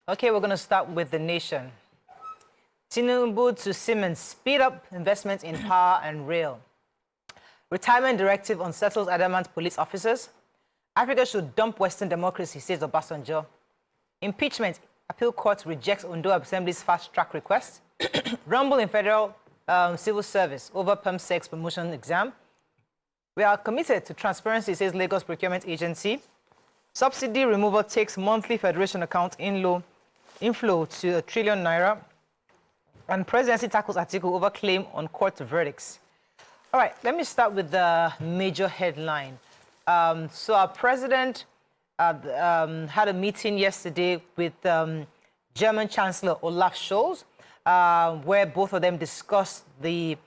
Okay, we're going to start with the nation. Tinubu to Siemens, speed up investment in power and rail. Retirement directive unsettles adamant police officers. Africa should dump Western democracy, says Obasanjo. Impeachment, appeal court rejects Ondo Assembly's fast-track request. Rumble in federal civil service over PERM-6 promotion exam. We are committed to transparency, says Lagos Procurement Agency. Subsidy removal takes monthly federation account inflow to ₦1 trillion. And presidency tackles article over claim on court verdicts. All right, let me start with the major headline. So our president had a meeting yesterday with German Chancellor Olaf Scholz, where both of them discussed the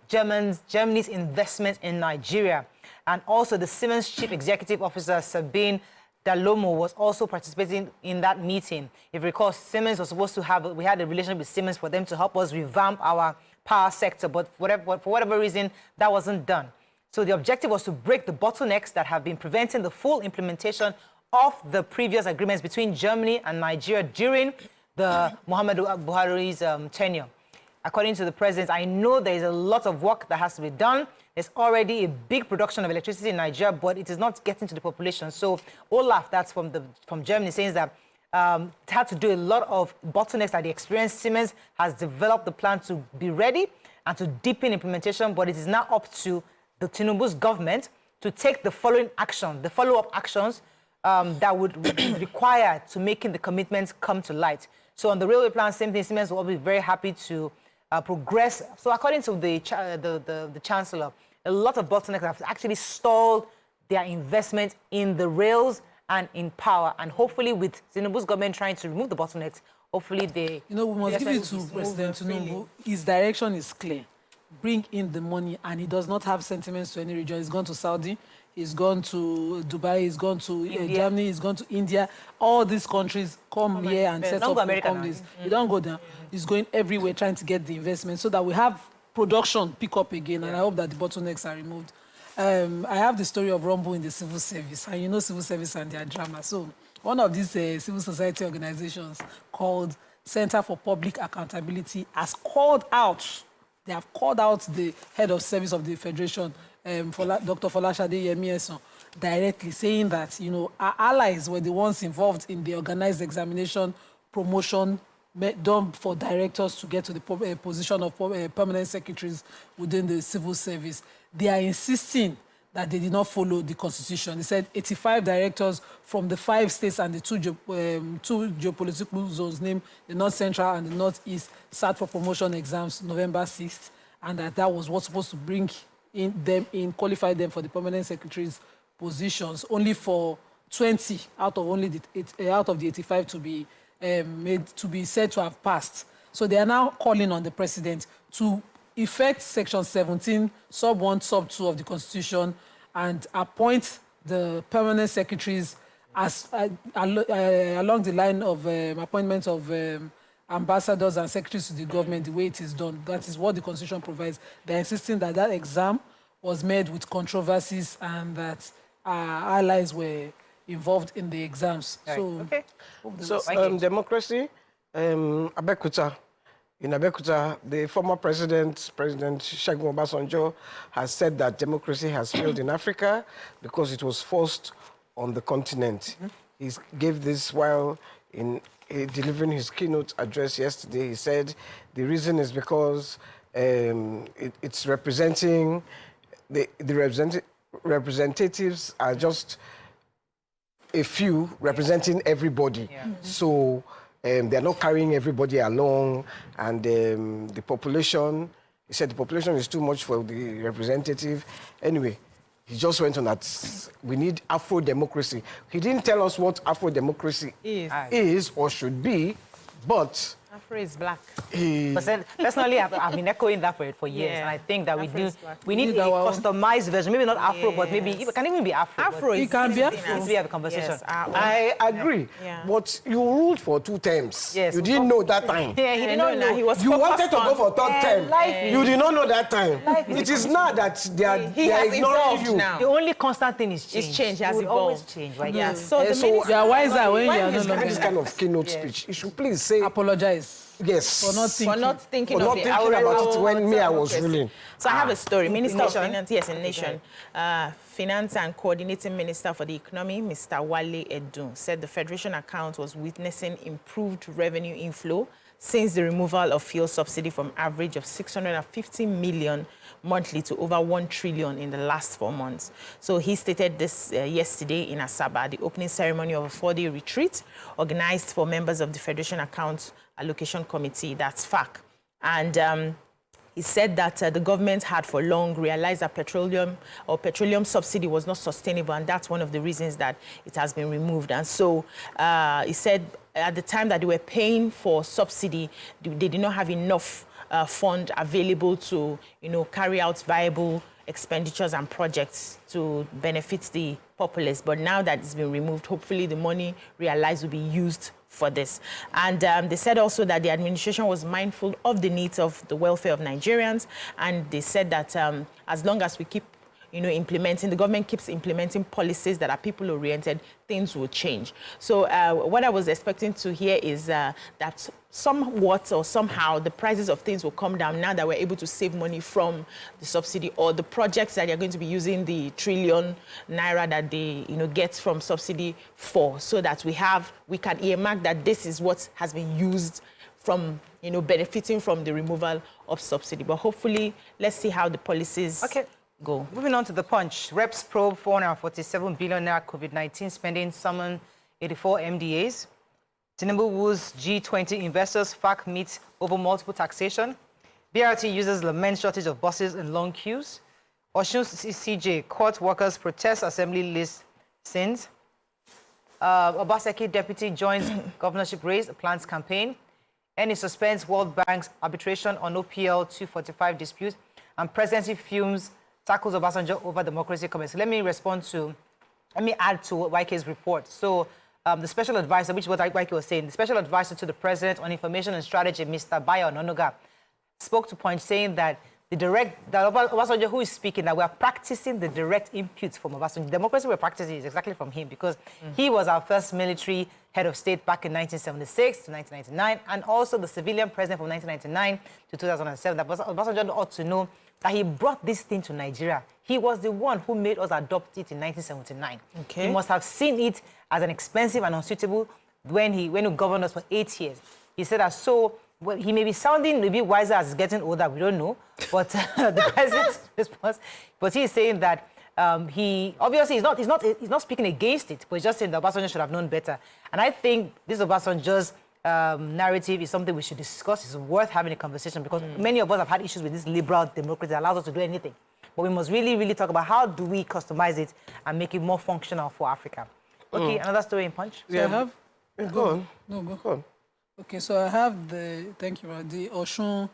Germany's investment in Nigeria. And also the Siemens Chief Executive Officer, Sabine Dalomo, was also participating in that meeting. If you recall, Siemens was supposed to we had a relationship with Siemens for them to help us revamp our power sector, but for whatever reason, that wasn't done. So the objective was to break the bottlenecks that have been preventing the full implementation of the previous agreements between Germany and Nigeria during the Muhammadu Buhari's tenure. According to the president, I know there is a lot of work that has to be done. There's already a big production of electricity in Nigeria, but it is not getting to the population. So Olaf, that's from Germany, saying that it had to do a lot of bottlenecks that the experienced Siemens has developed the plan to be ready and to deepen implementation, but it is now up to the Tinubu's government to take the following action, the follow-up actions that would be required to making the commitments come to light. So on the railway plan, same thing, Siemens will be very happy to progress. So according to the Chancellor, a lot of bottlenecks have actually stalled their investment in the rails and in power. And hopefully with Tinubu's government trying to remove the bottlenecks, hopefully they... You know, we must give it to President Tinubu. His direction is clear. Bring in the money, and he does not have sentiments to any region. He's gone to Saudi, he's gone to Dubai, he's gone to Germany, he's gone to India. All these countries come here and set up companies. You don't go there. He's going everywhere trying to get the investment so that we have production pick up again, and I hope that the bottlenecks are removed. I have the story of Rumble in the civil service, and you know civil service and their drama. So one of these civil society organizations called Center for Public Accountability has called out. They have called out the head of service of the Federation, Dr. Folashade Yemieson, directly saying that, you know, our allies were the ones involved in the organized examination, promotion, done for directors to get to the position of permanent secretaries within the civil service. They are insisting that they did not follow the Constitution. They said 85 directors from the 5 states and the two geopolitical zones, named the North Central and the Northeast, sat for promotion exams November 6th, and that was what's supposed to bring qualify them for the permanent secretaries' positions, only for 20 out of the 85 to be said to have passed. So they are now calling on the president to effect Section 17, Sub 1, Sub 2 of the Constitution and appoint the permanent secretaries as along the line of appointment of ambassadors and secretaries to the government, the way it is done. That is what the Constitution provides. They're insisting that that exam was made with controversies and that our allies were involved in the exams. Right. So, okay. Democracy, Abekuta. In Abekuta, the former President Olusegun Obasanjo, has said that democracy has failed in Africa because it was forced on the continent. He gave this while delivering his keynote address yesterday. He said the reason is because it's representing, the representatives are just a few representing everybody. Yeah. So they're not carrying everybody along, and the population, he said the population is too much for the representative. Anyway, he just went on that we need Afro democracy. He didn't tell us what Afro democracy is or should be, but Afro is black. Personally, I've been echoing that for years, Yeah. and I think that Afro is black. we need a customized version. Maybe not Afro, but maybe Yes. it can even be Afro. Afro is It can be Afro. It needs to have a conversation. Yes, I agree, Yeah. but you ruled for 2 terms. Yes, you we didn't know that time. Yeah, he did not know. He was You wanted focused to go on- for 3rd term. life You did not know that time. Life is It a is now that they are has ignoring evolved you. now. The only constant thing is change. It's change, has It will evolved. always change, right? Yeah. So Eh, the so minister, You are wiser when you When are no he's giving this longer. kind of keynote speech, you should please say Apologize yes. for not thinking. for not thinking For of not the thinking about it when me, I was democracy. ruling. So I have a story. Minister of Nation? Finance, yes, in Nation. Finance and Coordinating Minister for the Economy, Mr. Wale Edun, said the Federation account was witnessing improved revenue inflow since the removal of fuel subsidy from average of 650 million monthly to over 1 trillion in the last 4 months. So he stated this yesterday in Asaba, the opening ceremony of a 4-day retreat organized for members of the Federation Account Allocation Committee, that's FAC. And he said that the government had for long realized that petroleum subsidy was not sustainable, and that's one of the reasons that it has been removed. And so he said at the time that they were paying for subsidy, they did not have enough fund available to, carry out viable expenditures and projects to benefit the populace. But now that it's been removed, hopefully the money realized will be used for this. And they said also that the administration was mindful of the needs of the welfare of Nigerians. And they said that as long as we keep the government keeps implementing policies that are people-oriented, things will change. So what I was expecting to hear is that somewhat or somehow the prices of things will come down now that we're able to save money from the subsidy, or the projects that they're going to be using the trillion naira that they get from subsidy for, so that we can earmark that this is what has been used from benefiting from the removal of subsidy. But hopefully, let's see how the policies go. Moving on to the Punch. Reps probe 447 billion naira COVID-19 spending, summon 84 MDAs. Tinubu's G20 investors FAC meet over multiple taxation. BRT users lament shortage of buses and long queues. Osun CJ court workers protest assembly list sins. Obaseki deputy joins governorship race, plans campaign. NE suspends World Bank's arbitration on OPL 245 dispute. And presidency fumes tackles Obasanjo over democracy comments. Let me add to YK's report. So the special advisor, which is what YK was saying, the special advisor to the president on information and strategy, Mr. Bayo Ononuga, spoke to Punch saying that Obasanjo, who is speaking, that we are practicing the direct inputs from Obasanjo. The democracy we're practicing is exactly from him, because he was our first military head of state back in 1976 to 1999, and also the civilian president from 1999 to 2007. That Obasanjo ought to know that he brought this thing to Nigeria. He was the one who made us adopt it in 1979. Okay. He must have seen it as an expensive and unsuitable when he governed us for 8 years. He said that well, he may be sounding a bit wiser as he's getting older, we don't know, but the president's response, but he's saying that he obviously he's not speaking against it, but he's just saying that Obasanjo should have known better. And I think this Obasanjo's narrative is something we should discuss. It's worth having a conversation, because many of us have had issues with this liberal democracy that allows us to do anything. But we must really, really talk about how do we customize it and make it more functional for Africa. Okay, another story in Punch. So I have... Go on. No, go. Go on. Okay, so I have the Osun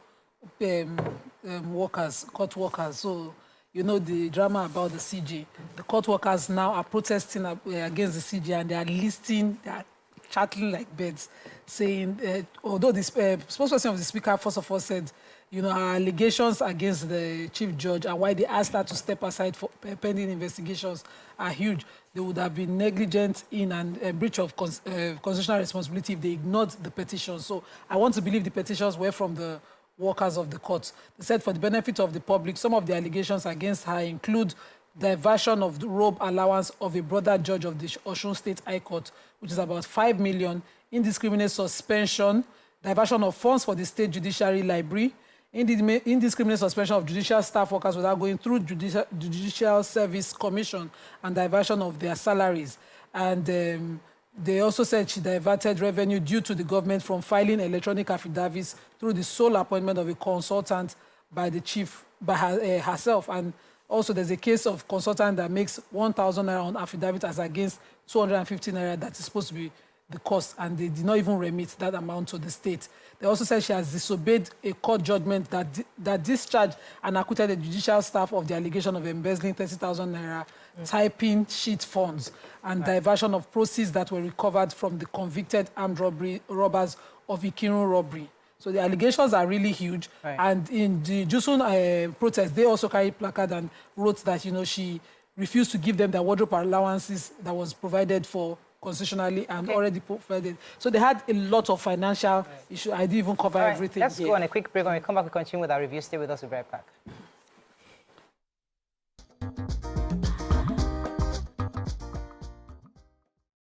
workers, court workers. So, the drama about the CJ. The court workers now are protesting against the CJ, and they are chattering like birds, saying, although the spokesperson of the speaker first of all said, her allegations against the chief judge and why they asked her to step aside for pending investigations are huge. They would have been negligent in and breach of constitutional responsibility if they ignored the petitions. So I want to believe the petitions were from the workers of the court. They said for the benefit of the public, some of the allegations against her include diversion of the robe allowance of a brother judge of the Osun State High Court, which is about 5 million, indiscriminate suspension, diversion of funds for the State Judiciary Library, indiscriminate suspension of judicial staff workers without going through Judicial Service Commission, and diversion of their salaries. And they also said she diverted revenue due to the government from filing electronic affidavits through the sole appointment of a consultant by the chief, by herself. And also there's a case of consultant that makes 1,000 naira on affidavit as against 250 naira that is supposed to be the cost, and they did not even remit that amount to the state. They also said she has disobeyed a court judgment that discharged and acquitted the judicial staff of the allegation of embezzling 30,000 naira, typing sheet funds, and diversion of proceeds that were recovered from the convicted armed robbers of Ikirun robbery. So the allegations are really huge. Right. And in the Jusun protest, they also carried placard and wrote that, she refused to give them the wardrobe allowances that was provided for constitutionally and already provided. So they had a lot of financial issues. I didn't even cover everything. Let's here. go on a quick break. When we come back, we continue with our review. Stay with us. We'll be right back.